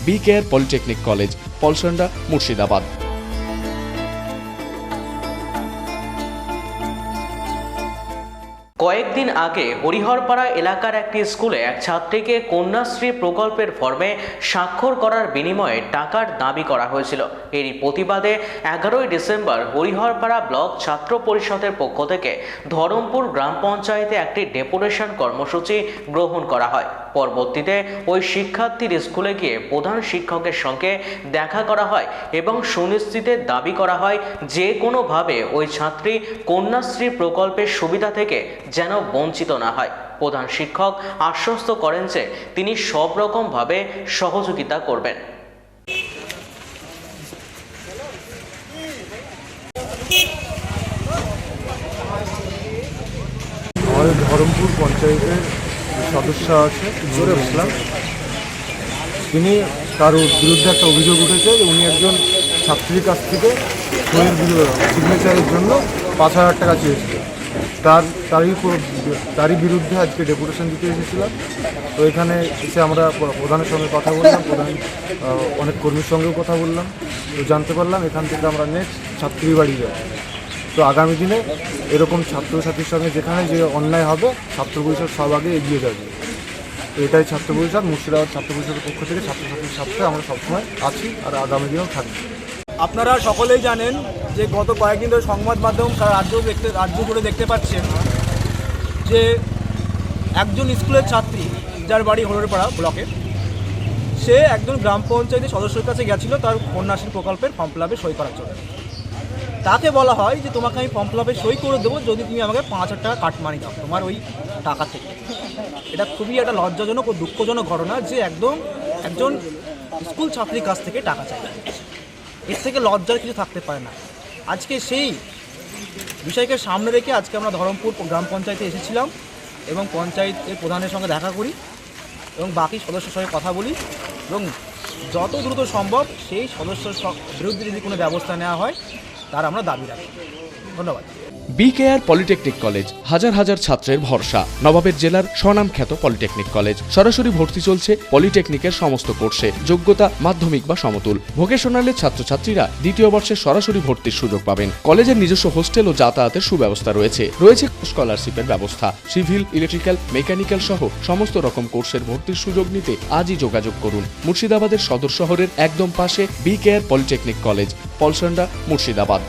BKR polytechnic college, Palsanda, Murshidabad. কয়েকদিন আগে হরিহরপাড়া এলাকার একটি স্কুলে এক ছাত্রীকে কন্যাশ্রী প্রকল্পের ফর্মে স্বাক্ষর করার বিনিময়ে টাকার দাবি করা হয়েছিল। এরই প্রতিবাদে 11ই ডিসেম্বর হরিহরপাড়া ব্লক ছাত্র পরিষদের পক্ষ থেকে ধরমপুর গ্রাম পঞ্চায়েতে একটি ডেপুটেশন কর্মসূচি গ্রহণ করা হয়। পরবর্তীতে ওই শিক্ষার্থীর স্কুলে গিয়ে প্রধান শিক্ষকের সঙ্গে দেখা করা হয় এবং সুনিশ্চিতের দাবি করা হয় যে কোনোভাবে ওই ছাত্রী কন্যাশ্রী প্রকল্পের সুবিধা থেকে যেন বঞ্চিত না হয়। প্রধান শিক্ষক আশ্বস্ত করেন যে তিনি সব রকমভাবে সহযোগিতা করবেন। আমাদের ধরমপুর পঞ্চায়েতের সদস্য আছে জোরে ইসলাম, তিনি তার বিরুদ্ধে একটা অভিযোগ উঠেছে যে উনি একজন ছাত্রীর কাছ থেকে সিগনেচারের জন্য 5,000 টাকা চেয়েছিল। তারই বিরুদ্ধে আজকে ডেপুটেশন দিতে এসেছিলাম। তো এখানে এসে আমরা প্রধানের সঙ্গে কথা বললাম, অনেক কর্মীর সঙ্গেও কথা বললাম। তো জানতে পারলাম এখান থেকে আমরা নেক্সট ছাত্রীর বাড়ি যাই। তো আগামী দিনে এরকম ছাত্রছাত্রীর সঙ্গে যেখানে যে অন্যায় হবে ছাত্র পরিষদ সব আগে এগিয়ে যাবে। তো এটাই ছাত্র পরিষদ, মুর্শিদাবাদ ছাত্র পরিষদের পক্ষ থেকে ছাত্রছাত্রীর সাথে আমরা সবসময় আছি আর আগামী দিনেও থাকবো। আপনারা সকলেই জানেন যে গত কয়েকদিন ধরে সংবাদ মাধ্যম সারা রাজ্য জুড়ে দেখতে পাচ্ছেন যে একজন স্কুলের ছাত্রী যার বাড়ি হরিহরপাড়া ব্লকে, সে একজন গ্রাম পঞ্চায়েতের সদস্যের কাছে গেছিল তার কন্যাশ্রী প্রকল্পের ফর্ম ফিল আপে সই করার জন্য। তাকে বলা হয় যে তোমাকে আমি ফর্ম ফিল আপে সই করে দেবো যদি তুমি আমাকে 5,000 টাকা কাটমানি দাও তোমার ওই টাকা থেকে। এটা খুবই একটা লজ্জাজনক ও দুঃখজনক ঘটনা যে একজন স্কুল ছাত্রীর কাছ থেকে টাকা চাই। এর থেকে লজ্জার কিছু থাকতে পারে না। আজকে সেই বিষয়কে সামনে রেখে আজকে আমরা ধরমপুর গ্রাম পঞ্চায়েতে এসেছিলাম এবং পঞ্চায়েতের প্রধানের সঙ্গে দেখা করি এবং বাকি সদস্যের সঙ্গে কথা বলি এবং যত দ্রুত সম্ভব সেই সদস্যের বিরুদ্ধে যদি কোনো ব্যবস্থা নেওয়া হয় তার আমরা দাবি রাখি। ধন্যবাদ। BKR পলিটেকনিক কলেজ, হাজার হাজার ছাত্রের ভরসা। নবাবের জেলার স্বনামখ্যাত পলিটেকনিক কলেজ। সরাসরি ভর্তি চলছে পলিটেকনিকের সমস্ত কোর্সে। যোগ্যতা মাধ্যমিক বা সমতুল। ভোকেশনালের ছাত্রছাত্রীরা দ্বিতীয় বর্ষে সরাসরি ভর্তির সুযোগ পাবেন। কলেজের নিজস্ব হোস্টেল ও যাতায়াতের সুব্যবস্থা রয়েছে। স্কলারশিপের ব্যবস্থা। সিভিল, ইলেকট্রিক্যাল, মেকানিক্যাল সহ সমস্ত রকম কোর্সের ভর্তির সুযোগ নিতে আজই যোগাযোগ করুন। মুর্শিদাবাদের সদর শহরের একদম পাশে BKR polytechnic college, Palsanda, Murshidabad.